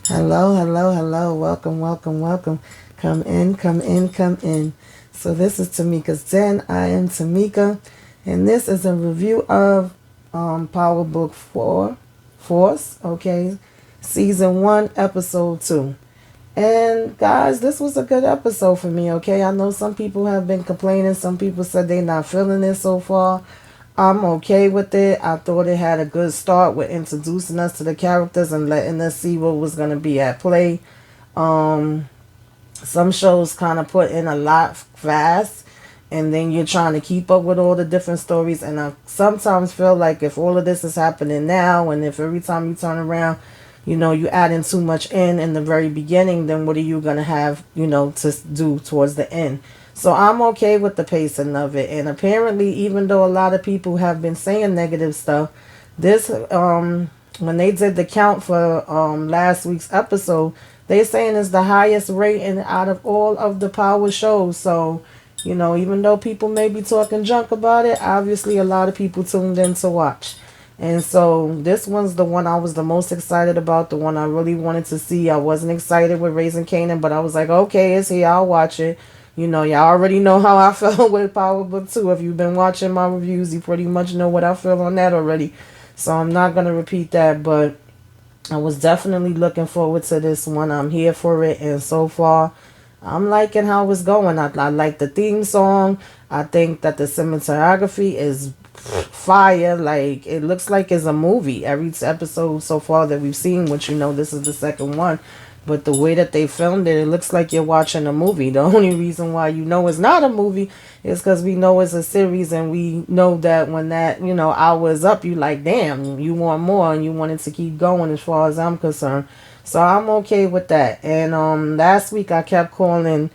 Hello, hello, hello. Welcome, welcome, welcome. Come in, come in, come in. So this is Tamika's Den. I am Tamika, and this is a review of Power Book 4 Force, okay? Season 1, Episode 2. And guys, this was a good episode for me, okay? I know some people have been complaining. Some people said they're not feeling it so far. I'm okay with it. I thought it had a good start with introducing us to the characters and letting us see what was going to be at play. Um, some shows kind of put in a lot fast, and then you're trying to keep up with all the different stories. And I sometimes feel like if all of this is happening now, and if every time you turn around, you adding too much in the very beginning, then what are you going to have, to do towards the end? So I'm okay with the pacing of it. And apparently, even though a lot of people have been saying negative stuff, this when they did the count for last week's episode, they saying it's the highest rating out of all of the Power shows. So, even though people may be talking junk about it, obviously a lot of people tuned in to watch. And so this one's the one I was the most excited about, the one I really wanted to see. I wasn't excited with Raising Canaan, but I was like, okay, it's here, I'll watch it. Y'all already know how I felt with Power Book 2. If you've been watching my reviews, you pretty much know what I feel on that already. So I'm not going to repeat that, but I was definitely looking forward to this one. I'm here for it, and so far, I'm liking how it's going. I like the theme song. I think that the cinematography is fire. Like, it looks like it's a movie. Every episode so far that we've seen, which this is the second one. But the way that they filmed it, it looks like you're watching a movie. The only reason why it's not a movie is because we know it's a series, and we know that when that, hour is up, you like, damn, you want more, and you want it to keep going as far as I'm concerned. So I'm okay with that. And last week I kept calling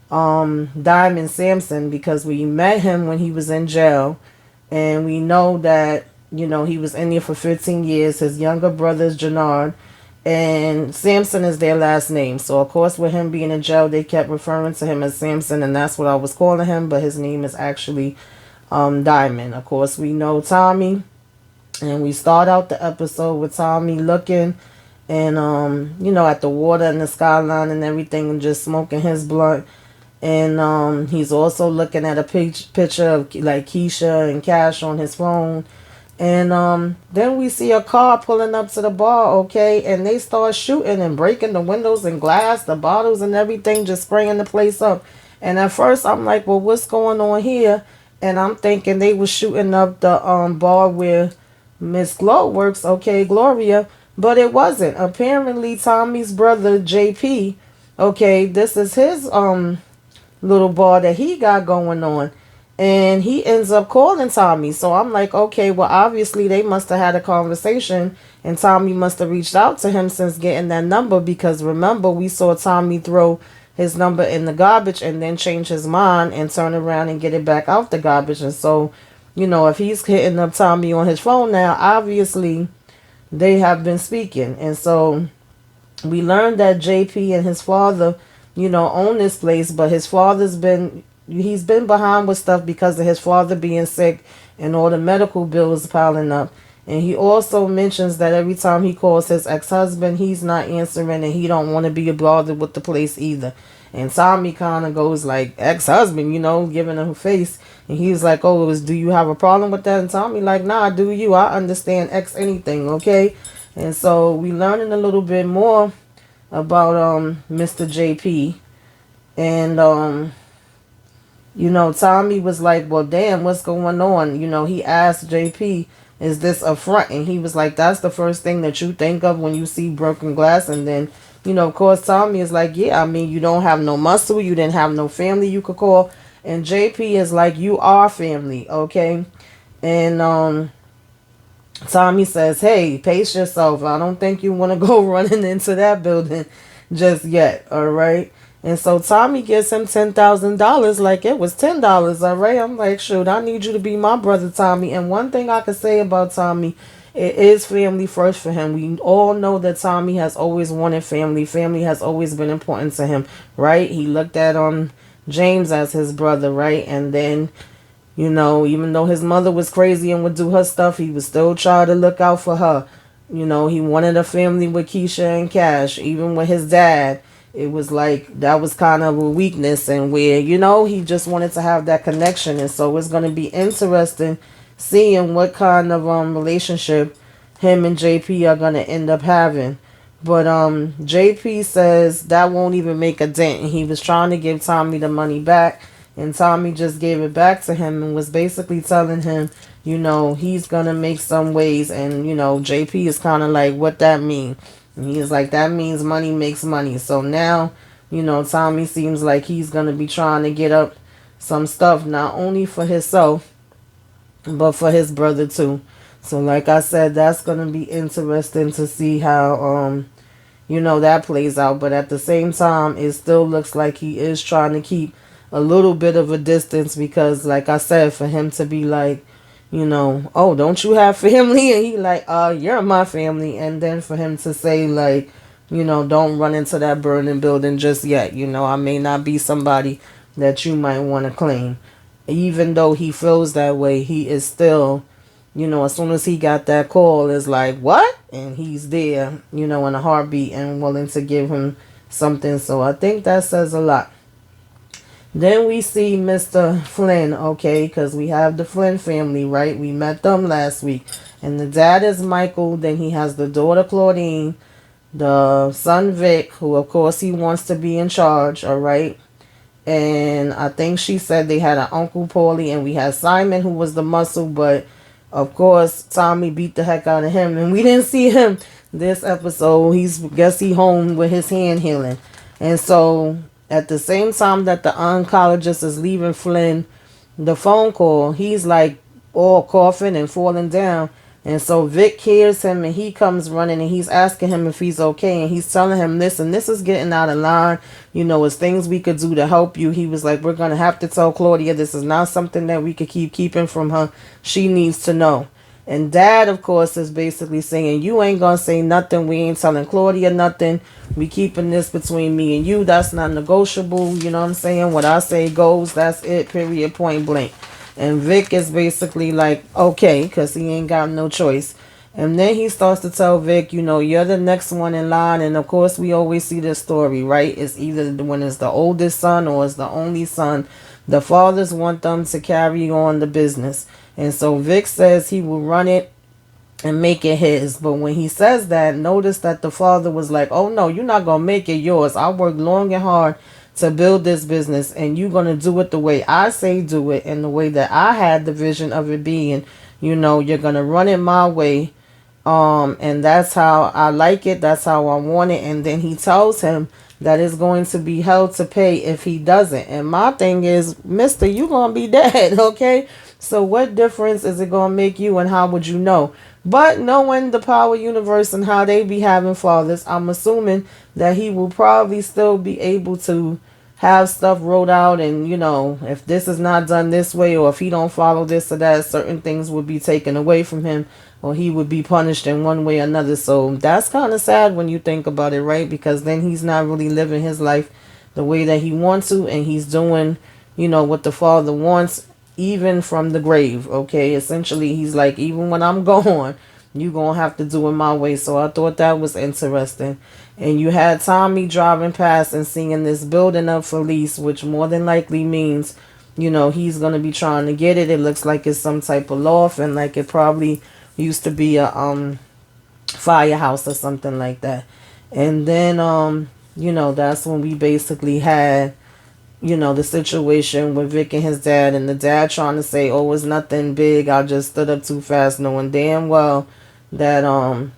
Diamond Samson because we met him when he was in jail, and we know that, he was in there for 15 years. His younger brother is Jannard, and Samson is their last name. So, of course, with him being in jail, they kept referring to him as Samson, and that's what I was calling him, but his name is actually Diamond. Of course, we know Tommy, and we start out the episode with Tommy looking and, at the water and the skyline and everything, and just smoking his blunt. And he's also looking at a picture of, like, Keisha and Cash on his phone. And then we see a car pulling up to the bar, okay, and they start shooting and breaking the windows and glass, the bottles and everything, just spraying the place up. And at first I'm like, well, what's going on here? And I'm thinking they was shooting up the bar where Miss Glow works, okay, Gloria, but it wasn't. Apparently Tommy's brother JP, okay, this is his little bar that he got going on. And he ends up calling Tommy. So I'm like, okay, well, obviously they must have had a conversation, and Tommy must have reached out to him since getting that number, because remember, we saw Tommy throw his number in the garbage and then change his mind and turn around and get it back out the garbage. And so, if he's hitting up Tommy on his phone now, obviously they have been speaking. And so we learned that JP and his father, own this place, but his father's been he's been behind with stuff because of his father being sick and all the medical bills piling up. And he also mentions that every time he calls his ex-husband, he's not answering, and he don't want to be bothered with the place either. And Tommy kind of goes like, ex-husband, giving him a face. And he's like, oh, do you have a problem with that? And Tommy like, nah, do you? I understand X anything, okay? And so we learning a little bit more about Mr. JP. And Tommy was like, well, damn, what's going on? He asked JP, is this a front? And he was like, that's the first thing that you think of when you see broken glass. And then, of course, Tommy is like, yeah, I mean, you don't have no muscle. You didn't have no family you could call. And JP is like, you are family, okay? And Tommy says, hey, pace yourself. I don't think you want to go running into that building just yet, all right? And so Tommy gives him $10,000 like it was $10, all right? I'm like, shoot, I need you to be my brother, Tommy. And one thing I could say about Tommy, it is family first for him. We all know that Tommy has always wanted family. Family has always been important to him, right? He looked at James as his brother, right? And then, even though his mother was crazy and would do her stuff, he would still try to look out for her. You know, he wanted a family with Keisha and Cash. Even with his dad, it was like that was kind of a weakness, and where, you know, he just wanted to have that connection. And so it's going to be interesting seeing what kind of relationship him and JP are going to end up having. But JP says that won't even make a dent, and he was trying to give Tommy the money back, and Tommy just gave it back to him and was basically telling him, you know, he's gonna make some ways. And you know, JP is kind of like, what that mean? And he is like, that means money makes money. So now, you know, Tommy seems like he's gonna be trying to get up some stuff, not only for himself but for his brother too. So like I said, that's gonna be interesting to see how you know, that plays out. But at the same time, it still looks like he is trying to keep a little bit of a distance, because like I said, for him to be like, you know, oh, don't you have family? And he like, you're my family. And then for him to say like, you know, don't run into that burning building just yet. You know, I may not be somebody that you might want to claim. Even though he feels that way, he is still, you know, as soon as he got that call, is like, what? And he's there, you know, in a heartbeat and willing to give him something. So I think that says a lot. Then we see Mr. Flynn, okay, because we have the Flynn family, right? We met them last week. And the dad is Michael. Then he has the daughter Claudine, the son Vic, who of course he wants to be in charge, all right? And I think she said they had an Uncle Paulie, and we had Simon, who was the muscle, but of course Tommy beat the heck out of him, and we didn't see him this episode. Guess he home with his hand healing. And so at the same time that the oncologist is leaving Flynn the phone call, he's like all coughing and falling down. And so Vic hears him, and he comes running, and he's asking him if he's okay. And he's telling him, listen, this is getting out of line. You know, it's things we could do to help you. He was like, we're going to have to tell Claudia. This is not something that we could keep keeping from her. She needs to know. And Dad, of course, is basically saying, you ain't going to say nothing. We ain't telling Claudia nothing. We keeping this between me and you. That's not negotiable. You know what I'm saying? What I say goes. That's it. Period. Point blank. And Vic is basically like, okay, because he ain't got no choice. And then he starts to tell Vic, you know, you're the next one in line. And of course, we always see this story, right? It's either when it's the oldest son or it's the only son. The fathers want them to carry on the business. And so Vic says he will run it and make it his. But when he says that, notice that the father was like, oh no, you're not going to make it yours. I worked long and hard to build this business, and you're going to do it the way I say do it, and the way that I had the vision of it being. You know, you're going to run it my way, and that's how I like it, that's how I want it. And then he tells him that it's going to be hell to pay if he doesn't. And my thing is, mister, you going to be dead, okay? So what difference is it going to make you, and how would you know? But knowing the Power Universe and how they be having fathers, I'm assuming that he will probably still be able to have stuff wrote out. And, you know, if this is not done this way, or if he don't follow this or that, certain things would be taken away from him, or he would be punished in one way or another. So that's kind of sad when you think about it, right? Because then he's not really living his life the way that he wants to, and he's doing, you know, what the father wants, even from the grave, okay? Essentially, he's like, even when I'm gone, you gonna have to do it my way. So I thought that was interesting. And you had Tommy driving past and seeing this building up for lease, which more than likely means, you know, he's gonna be trying to get it. It looks like it's some type of loft, and like it probably used to be a firehouse or something like that. And then you know, that's when we basically had, you know, the situation with Vic and his dad, and the dad trying to say, oh, it's nothing big, I just stood up too fast, knowing damn well that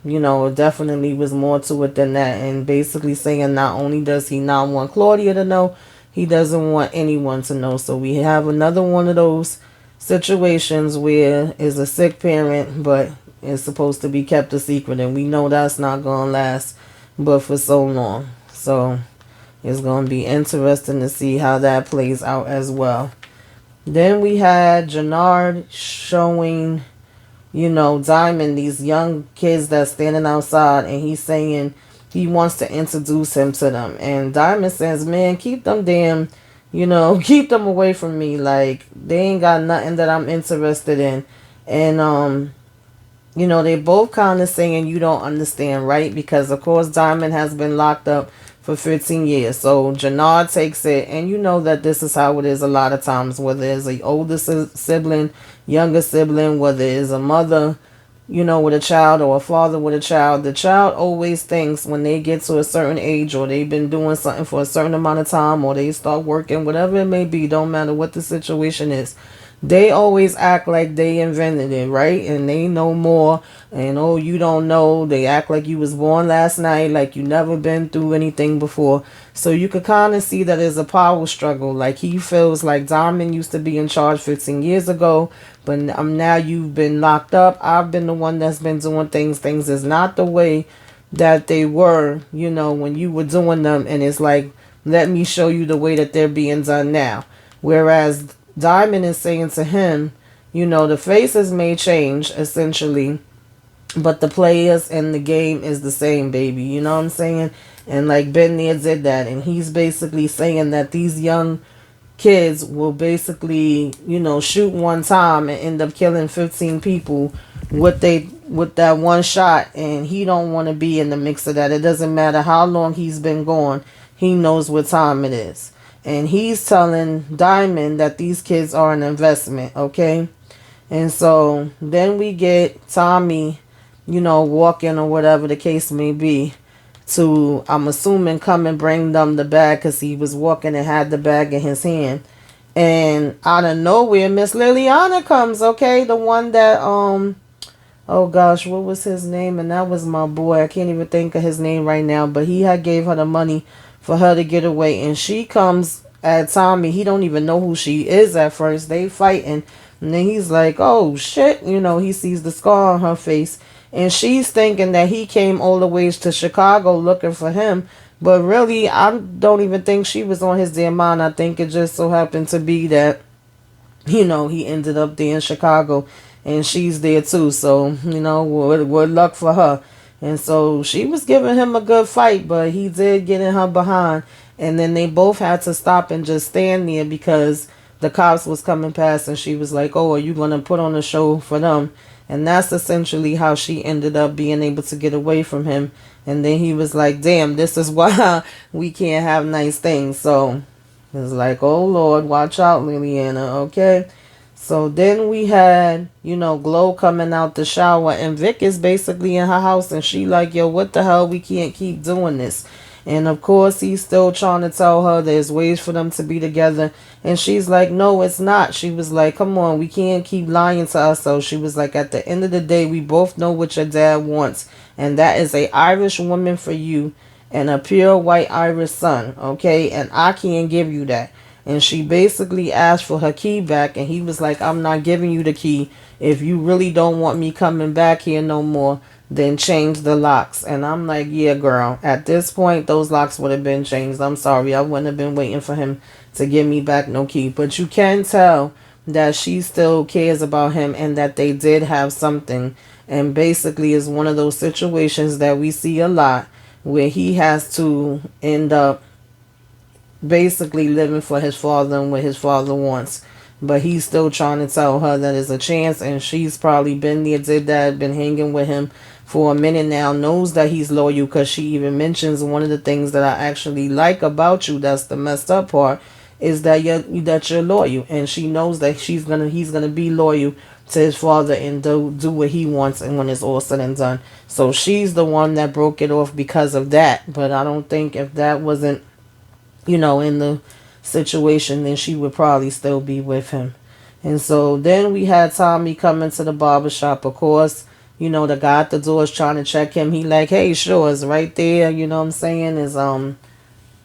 you know, it definitely was more to it than that. And basically saying not only does he not want Claudia to know, he doesn't want anyone to know. So we have another one of those situations where is a sick parent, but it's supposed to be kept a secret, and we know that's not gonna last but for so long. So it's going to be interesting to see how that plays out as well. Then we had Jannard showing, you know, Diamond, these young kids that's standing outside, and he's saying he wants to introduce him to them. And Diamond says, man, keep them damn, you know, keep them away from me. Like, they ain't got nothing that I'm interested in. And you know, they both kind of saying you don't understand, right? Because of course Diamond has been locked up for 15 years. So Jannard takes it, and you know that this is how it is a lot of times, whether it's a older sibling, younger sibling, whether it's a mother, you know, with a child, or a father with a child. The child always thinks when they get to a certain age, or they've been doing something for a certain amount of time, or they start working, whatever it may be, don't matter what the situation is, they always act like they invented it, right? And they know more. And oh, you don't know. They act like you was born last night, like you never been through anything before. So you could kind of see that there's a power struggle. Like he feels like Diamond used to be in charge 15 years ago, but now you've been locked up. I've been the one that's been doing things. Things is not the way that they were, you know, when you were doing them. And it's like, let me show you the way that they're being done now. Whereas Diamond is saying to him, you know, the faces may change essentially, but the players and the game is the same, baby. You know what I'm saying? And like Ben there did that, and he's basically saying that these young kids will basically, you know, shoot one time and end up killing 15 people with that one shot, and he don't want to be in the mix of that. It doesn't matter how long he's been gone. He knows what time it is. And he's telling Diamond that these kids are an investment, okay? And so then we get Tommy, you know, walking or whatever the case may be, to, I'm assuming, come and bring them the bag, because he was walking and had the bag in his hand. And out of nowhere, Miss Liliana comes, okay? The one that, oh gosh, what was his name? And that was my boy. I can't even think of his name right now, but he had gave her the money for her to get away, and she comes at Tommy. He don't even know who she is at first. They fighting, and then he's like, oh shit, you know, he sees the scar on her face, and she's thinking that he came all the way to Chicago looking for him, but really I don't even think she was on his damn mind. I think it just so happened to be that, you know, he ended up there in Chicago, and she's there too, so, you know, good luck for her. And so she was giving him a good fight, but he did get in her behind. And then they both had to stop and just stand there because the cops was coming past, and she was like, oh, are you going to put on a show for them? And that's essentially how she ended up being able to get away from him. And then he was like, damn, this is why we can't have nice things. So it's like, oh Lord, watch out, Liliana, okay? So then we had, you know, Glow coming out the shower, and Vic is basically in her house, and she like, yo, what the hell? We can't keep doing this. And of course, he's still trying to tell her there's ways for them to be together. And she's like, no, it's not. She was like, come on, we can't keep lying to ourselves. She was like, at the end of the day, we both know what your dad wants. And that is a Irish woman for you and a pure white Irish son, okay? And I can't give you that. And she basically asked for her key back, and he was like, I'm not giving you the key. If you really don't want me coming back here no more, then change the locks. And I'm like, yeah, girl, at this point, those locks would have been changed. I'm sorry, I wouldn't have been waiting for him to give me back no key. But you can tell that she still cares about him, and that they did have something. And basically is one of those situations that we see a lot, where he has to end up basically living for his father and what his father wants. But he's still trying to tell her that there's a chance, and she's probably been there, did that, been hanging with him for a minute now, knows that he's loyal, because she even mentions one of the things that I actually like about you, that's the messed up part, is that you're loyal, and she knows that he's gonna be loyal to his father and do what he wants, and when it's all said and done. So she's the one that broke it off because of that. But I don't think if that wasn't, you know, in the situation, then she would probably still be with him. And so then we had Tommy coming to the barbershop. Of course, you know, the guy at the door is trying to check him. He like, hey, sure, it's right there, you know what I'm saying, is on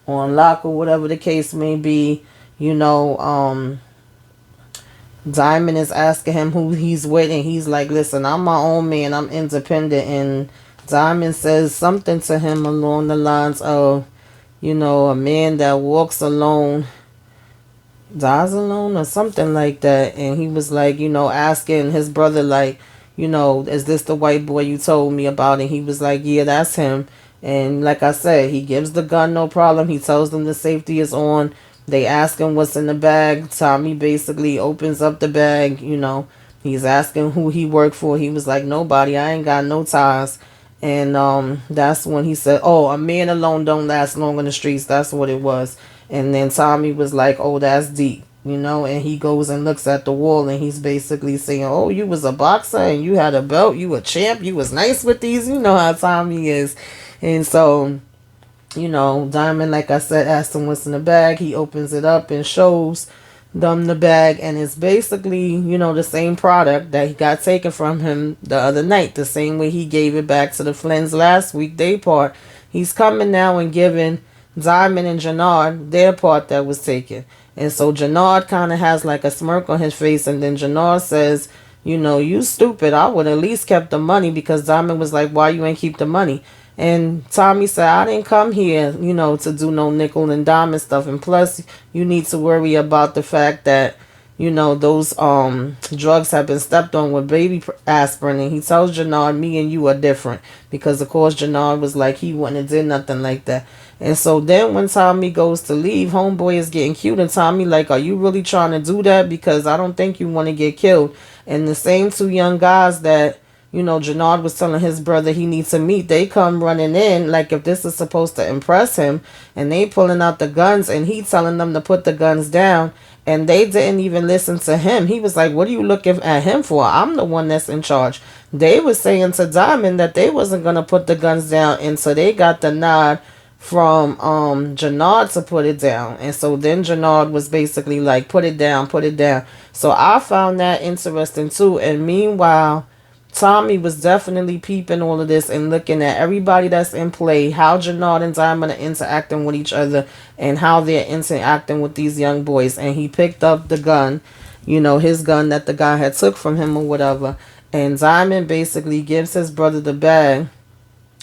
lock or whatever the case may be. You know, Diamond is asking him who he's with, and he's like, listen, I'm my own man, I'm independent. And Diamond says something to him along the lines of, you know, a man that walks alone dies alone or something like that. And he was like, you know, asking his brother, like, you know, is this the white boy you told me about? And he was like, yeah, that's him. And like I said, he gives the gun, no problem. He tells them the safety is on. They ask him what's in the bag. Tommy basically opens up the bag, you know, He's asking who he worked for. He was like, nobody. I ain't got no ties. And that's when he said, oh, a man alone don't last long in the streets. That's what it was. And then Tommy was like, oh, that's deep. And he goes and looks at the wall, and he's basically saying, oh, you was a boxer and you had a belt. You a champ. You was nice with these. You know how Tommy is. And so, Diamond, like I said, asked him what's in the bag. He opens it up and shows them the bag, and it's basically, the same product that he got taken from him the other night, the same way he gave it back to the Flynns last week, their part. He's coming now and giving Diamond and Jannard their part that was taken. And so Jannard kind of has like a smirk on his face, and then Jannard says, you stupid. I would at least kept the money, because Diamond was like, why you ain't keep the money? And Tommy said, I didn't come here, to do no nickel and diamond stuff. And plus, you need to worry about the fact that, those drugs have been stepped on with baby aspirin. And he tells Jannard, me and you are different. Because, of course, Jannard was like, he wouldn't have did nothing like that. And so then when Tommy goes to leave, homeboy is getting cute. And Tommy like, are you really trying to do that? Because I don't think you want to get killed. And the same two young guys that, Jannard was telling his brother he needs to meet, they come running in like if this is supposed to impress him, and they pulling out the guns, and he telling them to put the guns down, and they didn't even listen to him. He was like, what are you looking at him for? I'm the one that's in charge. They was saying to Diamond that they wasn't going to put the guns down, and so they got the nod from Jannard to put it down. And so then Jannard was basically like, put it down, put it down. So I found that interesting too. And meanwhile, Tommy was definitely peeping all of this and looking at everybody that's in play, how Jannard and Diamond are interacting with each other and how they're interacting with these young boys. And he picked up the gun, his gun that the guy had took from him or whatever. And Diamond basically gives his brother the bag,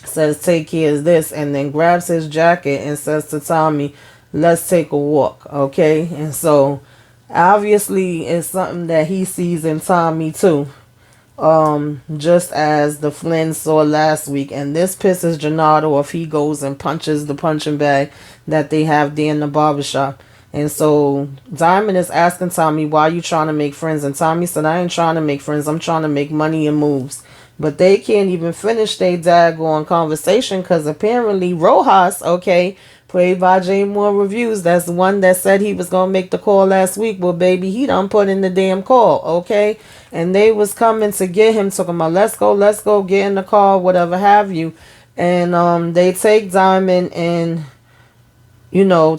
says, take care of this, and then grabs his jacket and says to Tommy, let's take a walk, okay? And so obviously it's something that he sees in Tommy too. Just as the Flynn saw last week, and this pisses Jannard off. He goes and punches the punching bag that they have there in the barbershop. And so Diamond is asking Tommy, why you trying to make friends? And Tommy said, I ain't trying to make friends. I'm trying to make money and moves. But they can't even finish their daggone conversation, because apparently Rojas, okay, played by J Moore Reviews, that's the one that said he was going to make the call last week. Well, baby, he done put in the damn call, okay? And they was coming to get him, talking about, let's go, get in the car, whatever have you. And they take Diamond and,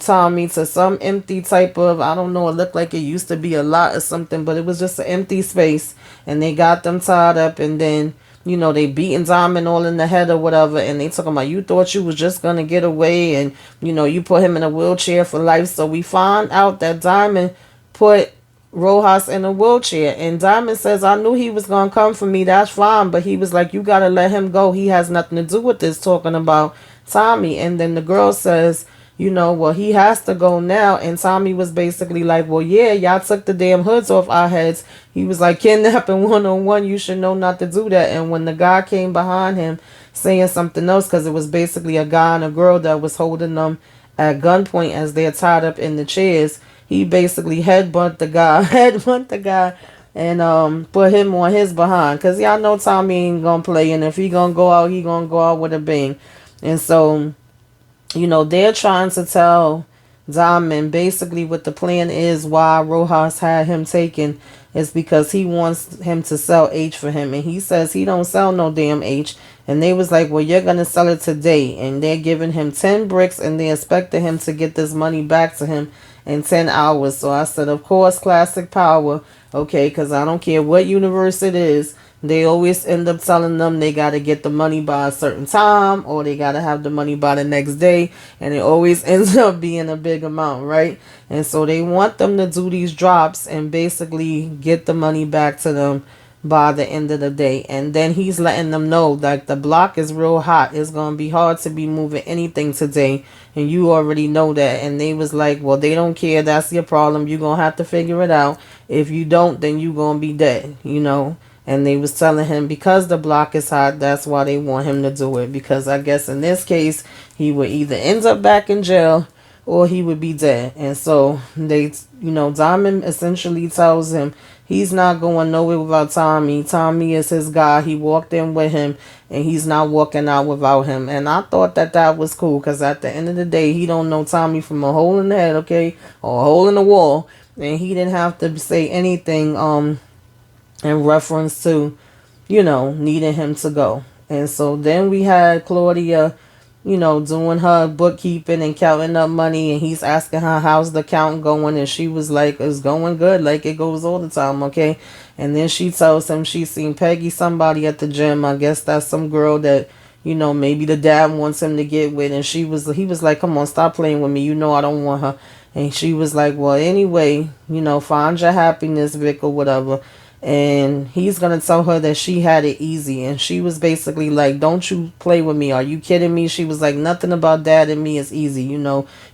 Tommy to some empty type of, I don't know, it looked like it used to be a lot or something, but it was just an empty space. And they got them tied up, and then, they beating Diamond all in the head or whatever, and they talking about, you thought you was just going to get away, and, you put him in a wheelchair for life. So we find out that Diamond put Rojas in a wheelchair, and Diamond says, I knew he was going to come for me, that's fine, but he was like, you got to let him go. He has nothing to do with this, talking about Tommy. And then the girl says, well, he has to go now. And Tommy was basically like, well, yeah, y'all took the damn hoods off our heads. He was like, kidnapping 101, you should know not to do that. And when the guy came behind him saying something else, because it was basically a guy and a girl that was holding them at gunpoint as they're tied up in the chairs, he basically headbutt the guy, and put him on his behind. Because y'all know Tommy ain't going to play, and if he going to go out, he going to go out with a bang. And so, they're trying to tell Diamond basically what the plan is, why Rojas had him taken, is because he wants him to sell H for him. And he says he don't sell no damn H. And they was like, well, you're going to sell it today. And they're giving him 10 bricks, and they expected him to get this money back to him in 10 hours. So I said, of course, classic power. Okay, because I don't care what universe it is. They always end up telling them they got to get the money by a certain time, or they got to have the money by the next day. And it always ends up being a big amount, right? And so they want them to do these drops and basically get the money back to them by the end of the day. And then he's letting them know that the block is real hot. It's going to be hard to be moving anything today. And you already know that. And they was like, well, they don't care. That's your problem. You're going to have to figure it out. If you don't, then you're going to be dead, And they was telling him because the block is hot, that's why they want him to do it. Because I guess in this case, he would either end up back in jail or he would be dead. And so they, Diamond essentially tells him He's not going nowhere without Tommy. Tommy is his guy. He walked in with him, and he's not walking out without him. And I thought that that was cool, because at the end of the day, he don't know Tommy from a hole in the head, okay, or a hole in the wall, and he didn't have to say anything in reference to, needing him to go. And so then we had Claudia, doing her bookkeeping and counting up money, and he's asking her how's the count going, and she was like, it's going good, like it goes all the time, okay. And then she tells him she seen Peggy somebody at the gym. I guess that's some girl that, maybe the dad wants him to get with, and he was like, come on, stop playing with me, I don't want her. And she was like, well, anyway, find your happiness, Vic, or whatever. And he's gonna tell her that she had it easy, and she was basically like, don't you play with me, are you kidding me? She was like, nothing about dad and me is easy,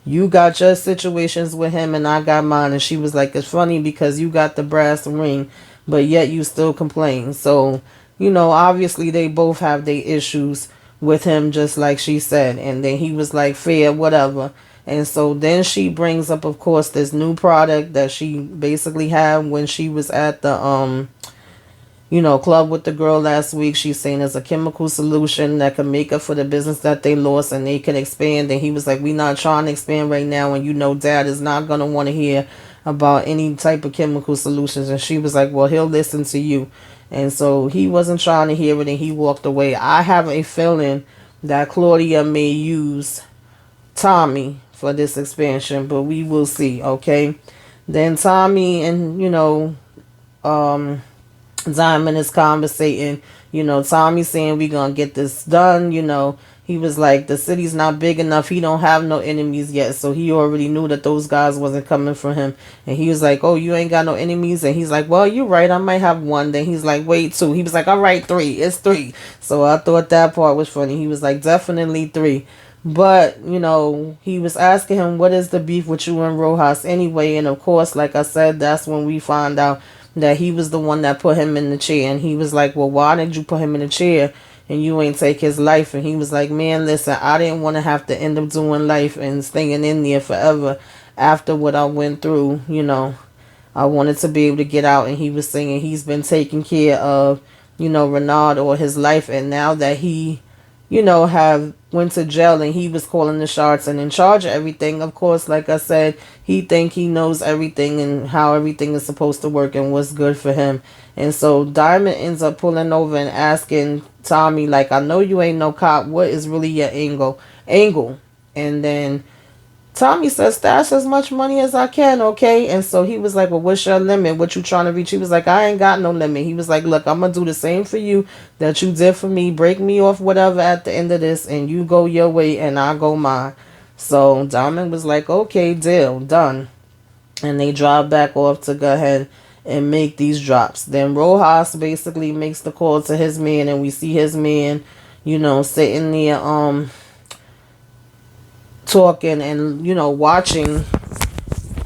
you got your situations with him and I got mine. And she was like, it's funny because you got the brass ring, but yet you still complain. So obviously they both have their issues with him, just like she said. And then he was like, fair, whatever. And so then she brings up, of course, this new product that she basically had when she was at the club with the girl last week. She's saying it's a chemical solution that can make up for the business that they lost, and they can expand. And he was like, we're not trying to expand right now, and dad is not gonna want to hear about any type of chemical solutions. And she was like, well, he'll listen to you. And so he wasn't trying to hear it, and he walked away. I have a feeling that Claudia may use Tommy for this expansion, but we will see, okay. Then Tommy and Diamond is conversating. Tommy saying we gonna get this done. He was like, the city's not big enough, he don't have no enemies yet, so he already knew that those guys wasn't coming for him. And he was like, oh, you ain't got no enemies? And he's like, well, you're right, I might have one. Then he's like, wait, two. He was like, all right, three, it's three. So I thought that part was funny. He was like, definitely three. But, he was asking him, what is the beef with you and Rojas anyway? And of course, like I said, that's when we find out that he was the one that put him in the chair. And he was like, well, why did you put him in the chair and you ain't take his life? And he was like, man, listen, I didn't want to have to end up doing life and staying in there forever after what I went through. I wanted to be able to get out. And he was saying he's been taking care of, Renard all his life. And now that he, have went to jail and he was calling the shots and in charge of everything, of course, like I said, he think he knows everything and how everything is supposed to work and what's good for him. And so Diamond ends up pulling over and asking Tommy, like, I know you ain't no cop, what is really your angle? And then Tommy says, stash as much money as I can, okay? And so he was like, well, what's your limit? What you trying to reach? He was like, I ain't got no limit. He was like, look, I'm going to do the same for you that you did for me. Break me off whatever at the end of this, and you go your way and I go mine. So Diamond was like, okay, deal, done. And they drive back off to go ahead and make these drops. Then Rojas basically makes the call to his man, and we see his man, sitting there, talking and watching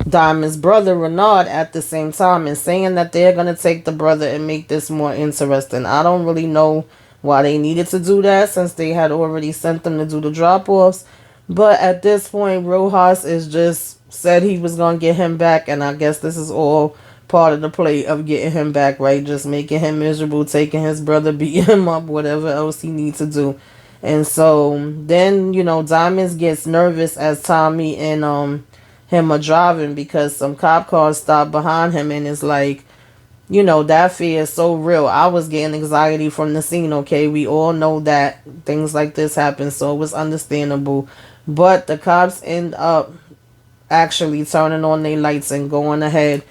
Diamond's brother Renard at the same time, and saying that they're gonna take the brother and make this more interesting. I don't really know why they needed to do that, since they had already sent them to do the drop-offs. But at this point, Rojas is just said he was gonna get him back, and I guess this is all part of the play of getting him back, right? Just making him miserable, taking his brother, beating him up, whatever else he needs to do. And so then, Diamonds gets nervous as Tommy and him are driving, because some cop cars stop behind him, and it's like, that fear is so real. I was getting anxiety from the scene, okay? We all know that things like this happen, so it was understandable. But the cops end up actually turning on their lights and going ahead,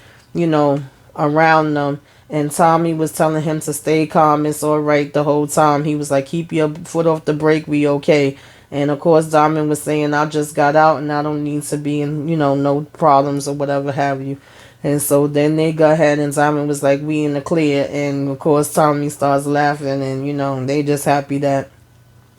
around them. And Tommy was telling him to stay calm. It's all right the whole time. He was like, keep your foot off the brake. We okay. And of course, Diamond was saying, I just got out and I don't need to be in, no problems or whatever have you. And so then they go ahead and Diamond was like, we in the clear. And of course, Tommy starts laughing, and, they just happy that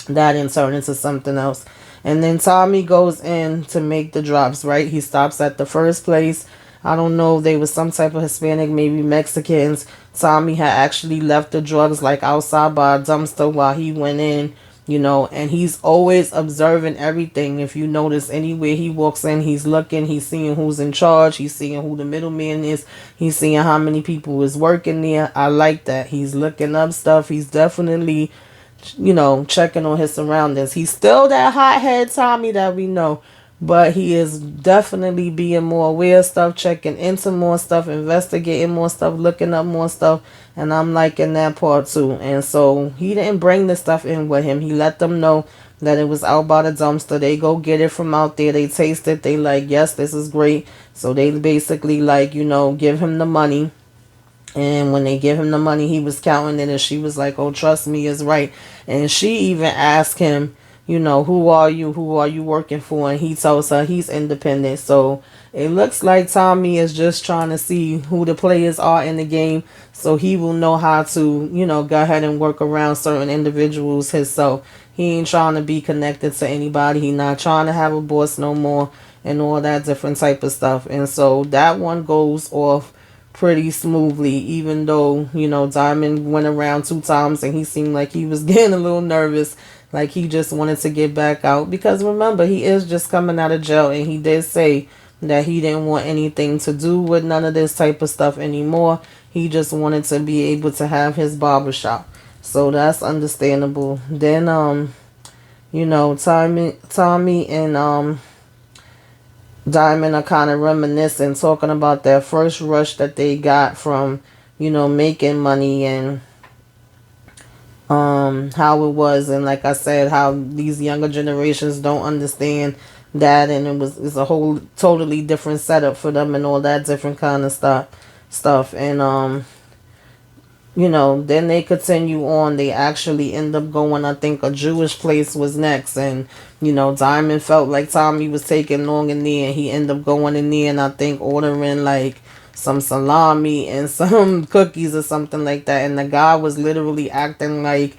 didn't turn into something else. And then Tommy goes in to make the drops, right? He stops at the first place. I don't know if they was some type of Hispanic, maybe Mexicans. Tommy had actually left the drugs like outside by a dumpster while he went in, and he's always observing everything. If you notice, anywhere he walks in, he's looking, he's seeing who's in charge, he's seeing who the middleman is, he's seeing how many people is working there. I like that. He's looking up stuff. He's definitely, checking on his surroundings. He's still that hothead Tommy that we know, but he is definitely being more aware of stuff, checking into more stuff, investigating more stuff, looking up more stuff, and I'm liking that part too. And so he didn't bring the stuff in with him. He let them know that it was out by the dumpster. They go get it from out there. They taste it. They like, yes, this is great. So they basically like, give him the money. And when they give him the money, he was counting it, and she was like, oh, trust me, is right. And she even asked him, who are you? Who are you working for? And he tells her he's independent. So it looks like Tommy is just trying to see who the players are in the game, so he will know how to, go ahead and work around certain individuals himself. He ain't trying to be connected to anybody. He not trying to have a boss no more and all that different type of stuff. And so that one goes off pretty smoothly, even though, Diamond went around 2 times and he seemed like he was getting a little nervous, like he just wanted to get back out. Because remember, he is just coming out of jail, and he did say that he didn't want anything to do with none of this type of stuff anymore. He just wanted to be able to have his barbershop. So that's understandable. Then Tommy and Diamond are kind of reminiscing, talking about that first rush that they got from, making money, and how it was. And like I said, how these younger generations don't understand that, and it's a whole totally different setup for them and all that different kind of stuff. And then they continue on. They actually end up going, I think a Jewish place was next. And, Diamond felt like Tommy was taking long in there. And he ended up going in there and I think ordering like some salami and some cookies or something like that. And the guy was literally acting like,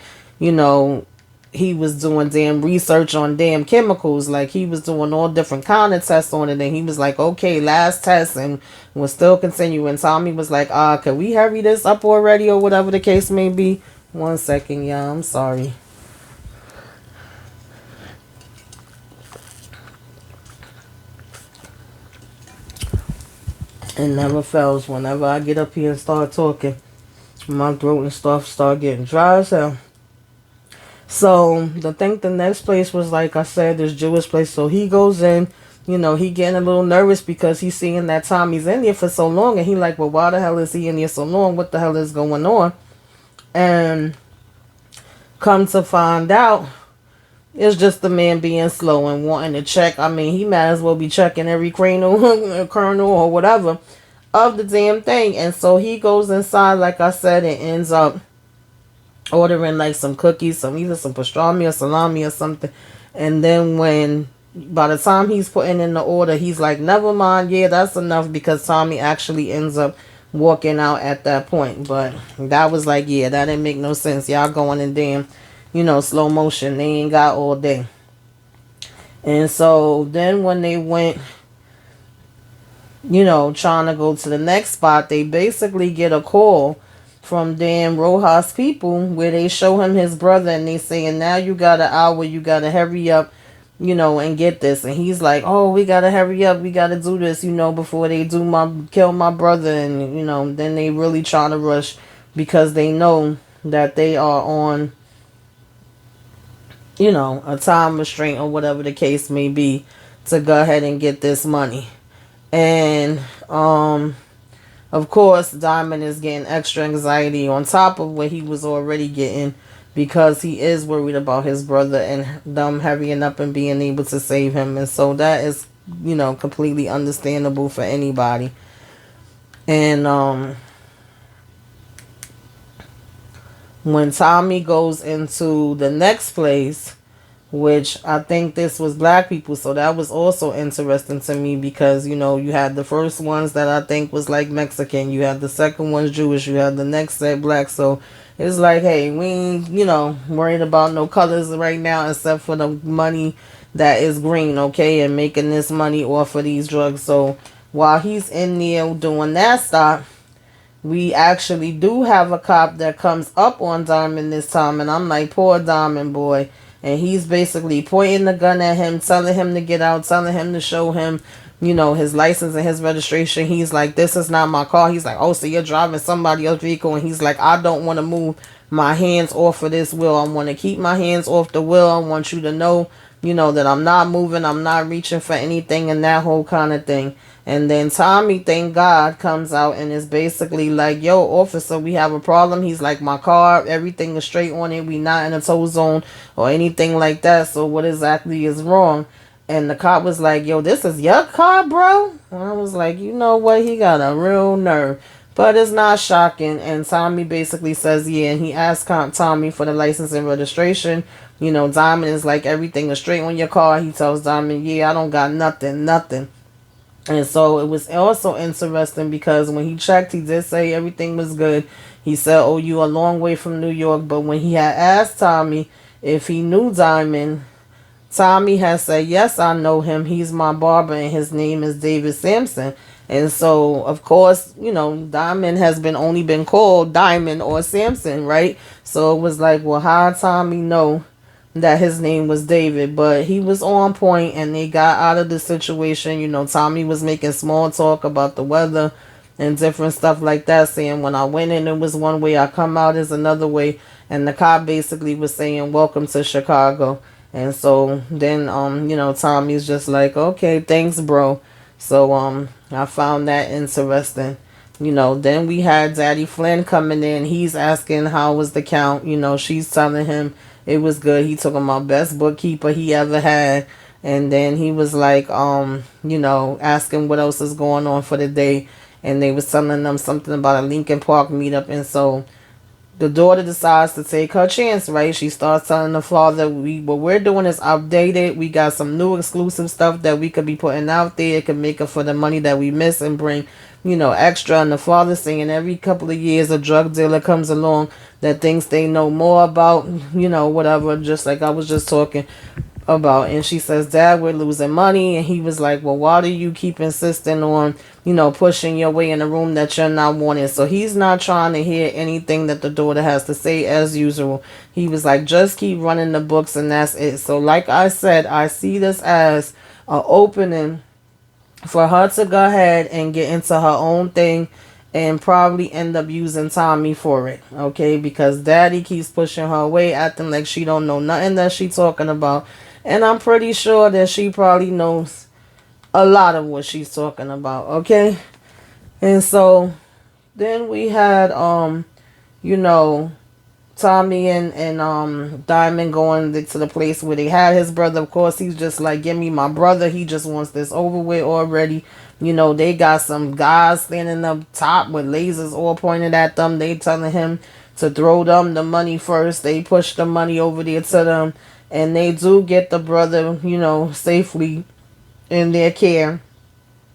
he was doing damn research on damn chemicals. Like he was doing all different kind of tests on it. And he was like, okay, last test, and was still continuing. Tommy was like, can we hurry this up already, or whatever the case may be? 1 second, y'all. I'm sorry. It never fails. Whenever I get up here and start talking, my throat and stuff start getting dry as hell. So the next place was, like I said, this Jewish place. So he goes in, he getting a little nervous because he's seeing that Tommy's in there for so long, and he like, well, why the hell is he in there so long? What the hell is going on? And come to find out, it's just the man being slow and wanting to check. I mean, he might as well be checking every kernel or whatever of the damn thing. And so he goes inside, like I said, and ends up ordering like some cookies, either some pastrami or salami or something. And then by the time he's putting in the order, he's like, never mind, yeah, that's enough, because Tommy actually ends up walking out at that point. But that was like, yeah, that didn't make no sense. Y'all going in damn, slow motion. They ain't got all day. And so then when they went, trying to go to the next spot, they basically get a call from damn Rojas people where they show him his brother, and they saying, now you got an hour, you gotta hurry up, and get this. And he's like, oh, we gotta hurry up, we gotta do this, before they kill my brother. And then they really try to rush, because they know that they are on a time restraint or whatever the case may be, to go ahead and get this money. And of course, Diamond is getting extra anxiety on top of what he was already getting, because he is worried about his brother and them hurrying up and being able to save him. And so that is, completely understandable for anybody. And when Tommy goes into the next place, which I think this was black people, so that was also interesting to me, because you had the first ones that I think was like Mexican, you had the second ones Jewish, you had the next set black. So it's like, hey, we ain't worried about no colors right now, except for the money that is green, okay, and making this money off of these drugs. So while he's in there doing that stop, we actually do have a cop that comes up on Diamond this time, and I'm like, poor Diamond boy. And he's basically pointing the gun at him, telling him to get out, telling him to show him, his license and his registration. He's like, this is not my car. He's like, oh, so you're driving somebody else's vehicle. And he's like, I don't want to move my hands off of this wheel. I want to keep my hands off the wheel. I want you to know, that I'm not moving. I'm not reaching for anything and that whole kind of thing. And then Tommy, thank God, comes out and is basically like, yo, officer, we have a problem. He's like, my car, everything is straight on it. We not in a tow zone or anything like that. So what exactly is wrong? And the cop was like, yo, this is your car, bro? And I was like, you know what? He got a real nerve. But it's not shocking. And Tommy basically says, yeah. And he asked Tommy for the license and registration. Diamond is like, everything is straight on your car. He tells Diamond, yeah, I don't got nothing. And so it was also interesting because when he checked, he did say everything was good. He said, oh, you a long way from New York. But when he had asked Tommy if he knew Diamond, Tommy has said, yes, I know him. He's my barber and his name is David Sampson. And so, of course, Diamond has only been called Diamond or Sampson, right? So it was like, well, how Tommy know that his name was David? But he was on point and they got out of the situation. Tommy was making small talk about the weather and different stuff like that, saying when I went in it was one way, I come out is another way. And the cop basically was saying, welcome to Chicago. And so then, Tommy's just like, okay, thanks, bro. So, I found that interesting. Then we had Daddy Flynn coming in. He's asking how was the count. She's telling him it was good. He took him my best bookkeeper he ever had. And then he was like, asking what else is going on for the day. And they was telling them something about a Lincoln Park meetup. And so the daughter decides to take her chance, right? She starts telling the father, what we're doing is updated. We got some new exclusive stuff that we could be putting out there. It could make up for the money that we miss and bring, extra. And the father saying every couple of years a drug dealer comes along that thinks they know more about, whatever, just like I was just talking about. And she says, Dad, we're losing money. And he was like, well, why do you keep insisting on pushing your way in a room that you're not wanting? So he's not trying to hear anything that the daughter has to say as usual. He was like, just keep running the books and that's it. So like I said, I see this as an opening for her to go ahead and get into her own thing and probably end up using Tommy for it, okay? Because Daddy keeps pushing her away, acting like she don't know nothing that she talking about. And I'm pretty sure that she probably knows a lot of what she's talking about, okay? And so then we had Tommy and Diamond going to the place where they had his brother. Of course, he's just like, give me my brother. He just wants this over with already. They got some guys standing up top with lasers all pointed at them. They telling him to throw them the money first. They push the money over there to them. And they do get the brother, safely in their care.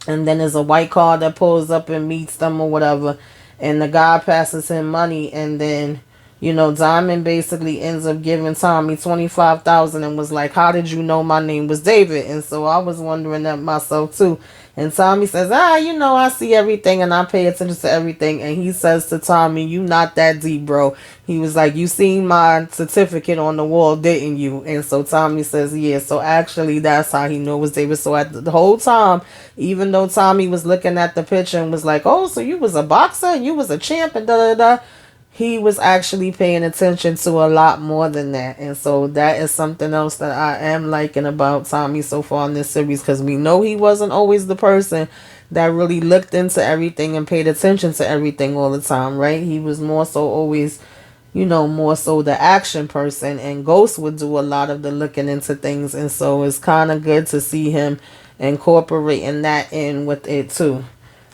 And then there's a white car that pulls up and meets them or whatever. And the guy passes him money. And then, Diamond basically ends up giving Tommy $25,000 and was like, how did you know my name was David? And so I was wondering that myself too. And Tommy says, I see everything and I pay attention to everything. And he says to Tommy, you not that deep, bro. He was like, you seen my certificate on the wall, didn't you? And so Tommy says, yeah. So actually, that's how he knew it was David. So at the whole time, even though Tommy was looking at the picture and was like, oh, so you was a boxer and you was a champ and da-da-da, he was actually paying attention to a lot more than that. And so that is something else that I am liking about Tommy so far in this series, because we know he wasn't always the person that really looked into everything and paid attention to everything all the time, right? He was more so always, more so the action person, and Ghost would do a lot of the looking into things. And so it's kind of good to see him incorporating that in with it too.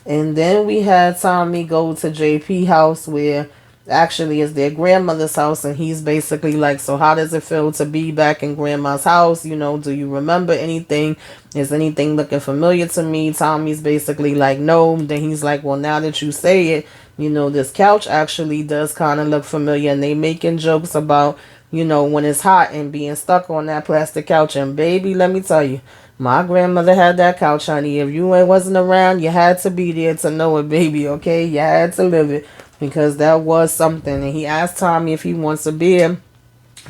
And then we had Tommy go to JP house, where actually is their grandmother's house, and he's basically like, so how does it feel to be back in grandma's house? Do you remember anything? Is anything looking familiar to me? Tommy's basically like, no. Then he's like, well, now that you say it, this couch actually does kind of look familiar. And they making jokes about, when it's hot and being stuck on that plastic couch. And baby, let me tell you, my grandmother had that couch, honey. If you wasn't around, you had to be there to know it, baby, okay? You had to live it, because that was something. And he asked Tommy if he wants a beer.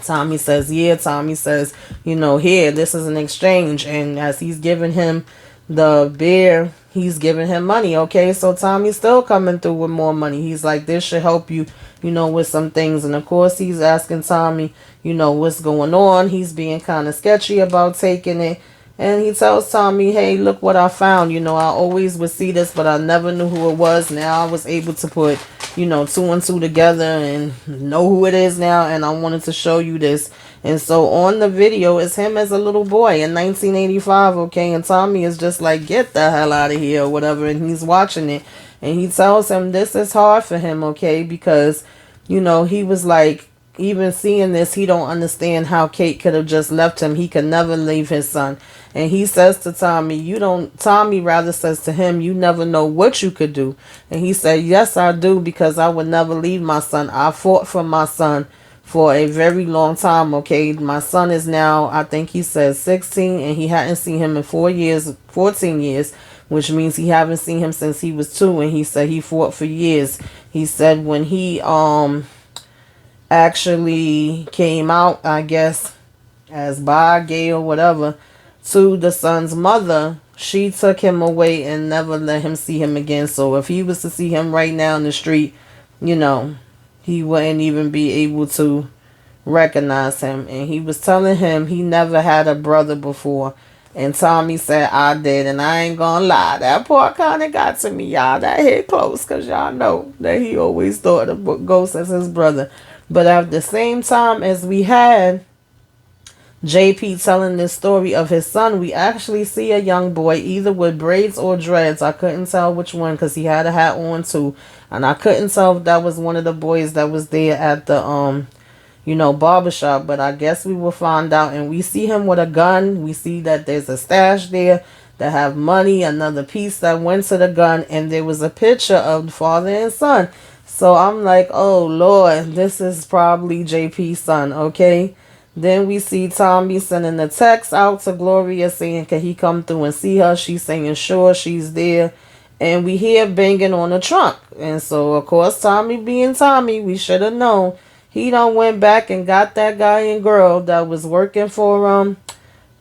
Tommy says, yeah. Tommy says, here, this is an exchange. And as he's giving him the beer, he's giving him money, okay? So Tommy's still coming through with more money. He's like, this should help you, with some things. And of course, he's asking Tommy, what's going on. He's being kind of sketchy about taking it. And he tells Tommy, hey, look what I found. I always would see this, but I never knew who it was. Now I was able to put, two and two together and know who it is now. And I wanted to show you this. And so on the video, it's him as a little boy in 1985, okay? And Tommy is just like, get the hell out of here or whatever. And he's watching it. And he tells him this is hard for him, okay? Because, he was like, even seeing this, he don't understand how Kate could have just left him. He could never leave his son. And he says to Tommy, Tommy rather says to him, you never know what you could do. And he said, yes, I do, because I would never leave my son. I fought for my son for a very long time, okay? My son is now, I think he says 16, and he hadn't seen him in 14 years, which means he haven't seen him since he was 2, and he said he fought for years. He said when he actually came out, I guess, as bi, gay, or whatever, to the son's mother, she took him away and never let him see him again. So if he was to see him right now in the street, he wouldn't even be able to recognize him. And he was telling him he never had a brother before. And Tommy said, I did. And I ain't gonna lie, that part kind of got to me, y'all. That hit close, because y'all know that he always thought of Ghost as his brother. But at the same time as we had JP telling this story of his son, we actually see a young boy either with braids or dreads. I couldn't tell which one because he had a hat on too. And I couldn't tell if that was one of the boys that was there at the, barbershop. But I guess we will find out. And we see him with a gun. We see that there's a stash there that have money, another piece that went to the gun. And there was a picture of the father and son. So I'm like, oh, Lord, this is probably JP's son, okay? Then we see Tommy sending a text out to Gloria saying, can he come through and see her? She's saying, sure, she's there. And we hear banging on the trunk. And so, of course, Tommy being Tommy, we should have known. He done went back and got that guy and girl that was working for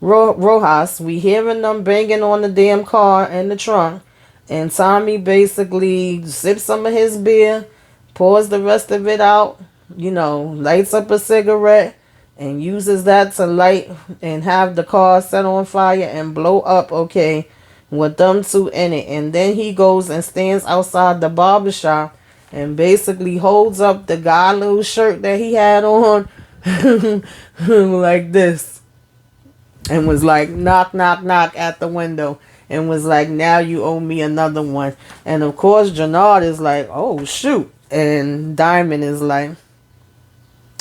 Rojas. We hearing them banging on the damn car in the trunk. And Tommy basically sips some of his beer, pours the rest of it out, lights up a cigarette, and uses that to light and have the car set on fire and blow up, okay, with them two in it. And then he goes and stands outside the barbershop and basically holds up the guy little shirt that he had on like this. And was like, knock, knock, knock at the window. And was like, now you owe me another one. And of course, Jannard is like, oh, shoot. And Diamond is like,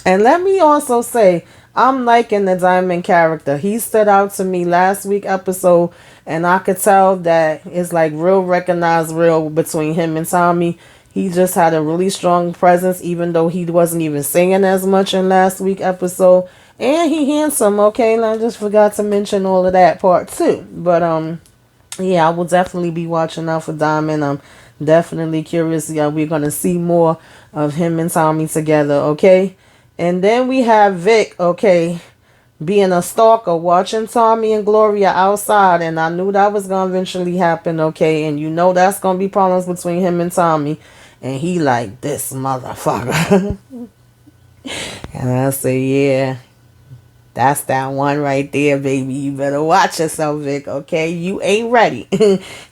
and let me also say, I'm liking the Diamond character. He stood out to me last week episode, and I could tell that it's like real recognized real between him and Tommy. He just had a really strong presence, even though he wasn't even singing as much in last week episode. And he handsome, okay? And I just forgot to mention all of that part too. But yeah, I will definitely be watching out for Diamond. I'm definitely curious. Yeah, we're gonna see more of him and Tommy together, okay? And then we have Vic, okay, being a stalker, watching Tommy and Gloria outside. And I knew that was going to eventually happen, okay? And that's going to be problems between him and Tommy. And he like, this motherfucker. And I say, yeah, that's that one right there, baby. You better watch yourself, Vic, okay? You ain't ready.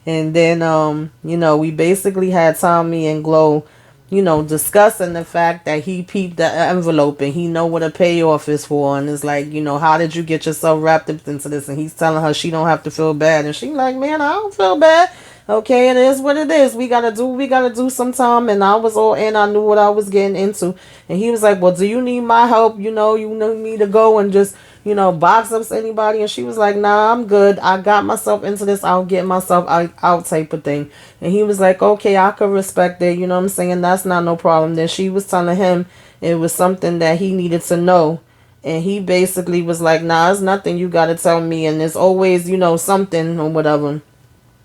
And then, we basically had Tommy and Glo, discussing the fact that he peeped the envelope and he know what a payoff is for. And it's like, how did you get yourself wrapped up into this? And he's telling her she don't have to feel bad. And she like, man, I don't feel bad. Okay, it is what it is. We gotta do sometime. And I was all in. I knew what I was getting into. And he was like, well, do you need my help? You need me to go and just, box up anybody. And she was like, nah, I'm good. I got myself into this. I'll get myself out type of thing. And he was like, okay, I could respect it. You know what I'm saying? That's not no problem. Then she was telling him it was something that he needed to know. And he basically was like, nah, it's nothing you got to tell me. And there's always, something or whatever.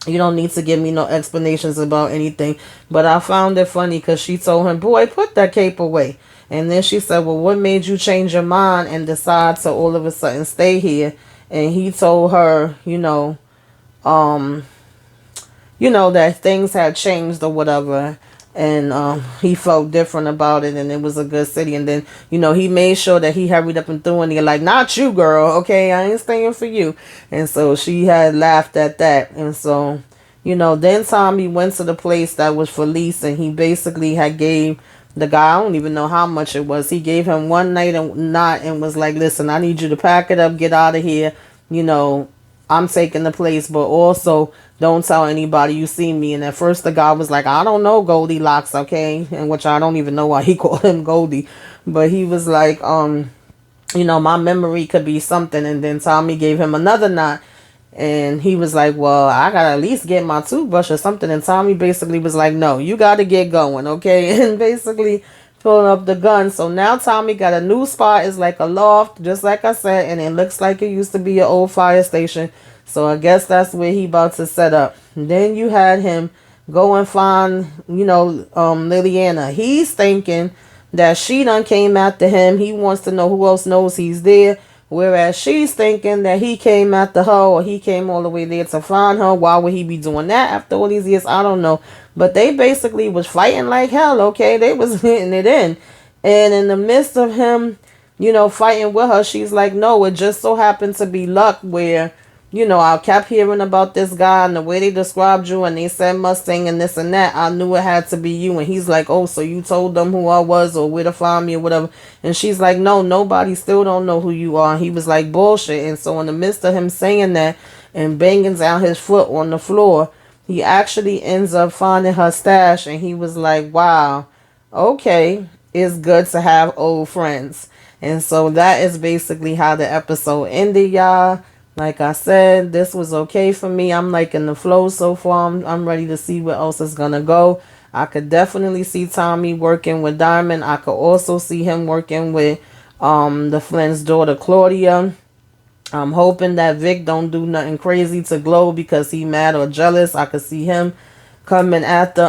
You don't need to give me no explanations about anything. But I found it funny because she told him, boy, put that cape away. And then she said, well, what made you change your mind and decide to all of a sudden stay here? And he told her, um, that things had changed or whatever. And he felt different about it, and it was a good city. And then, he made sure that he hurried up and through, and he's like, not you, girl, okay? I ain't staying for you. And so she had laughed at that. And so, then Tommy went to the place that was for lease, and he basically had gave the guy, I don't even know how much it was. He gave him one night and was like, listen, I need you to pack it up, get out of here. I'm taking the place, but also don't tell anybody you see me. And at first the guy was like, I don't know Goldilocks, okay? And which I don't even know why he called him Goldie. But he was like, my memory could be something. And then Tommy gave him another knot. And he was like, well, I got to at least get my toothbrush or something. And Tommy basically was like, no, you got to get going, okay? And basically pulling up the gun. So now Tommy got a new spot. It's like a loft, just like I said. And it looks like it used to be an old fire station. So I guess that's where he about to set up. And then you had him go and find, Liliana. He's thinking that she done came after him. He wants to know who else knows he's there. Whereas she's thinking that he came after her, or he came all the way there to find her. Why would he be doing that after all these years? I don't know. But they basically was fighting like hell, okay? They was hitting it in. And in the midst of him, fighting with her, she's like, no, it just so happened to be luck where, I kept hearing about this guy and the way they described you, and they said Mustang and this and that. I knew it had to be you. And he's like, oh, so you told them who I was or where to find me or whatever. And she's like, no, nobody still don't know who you are. And he was like, bullshit. And so in the midst of him saying that and banging down his foot on the floor, he actually ends up finding her stash. And he was like, wow, okay, it's good to have old friends. And so that is basically how the episode ended, y'all. Like I said, this was okay for me. I'm like in the flow so far. I'm ready to see where else is going to go. I could definitely see Tommy working with Diamond. I could also see him working with the Flynn's daughter, Claudia. I'm hoping that Vic don't do nothing crazy to Glow because he mad or jealous. I could see him coming after,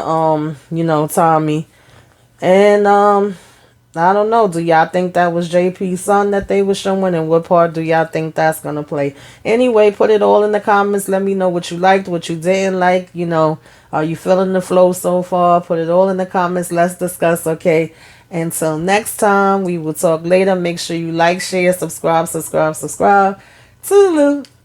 Tommy. And, I don't know. Do y'all think that was JP's son that they were showing? And what part do y'all think that's going to play? Anyway, put it all in the comments. Let me know what you liked, what you didn't like. Are you feeling the flow so far? Put it all in the comments. Let's discuss, okay? Until next time, we will talk later. Make sure you like, share, subscribe. Toodaloo.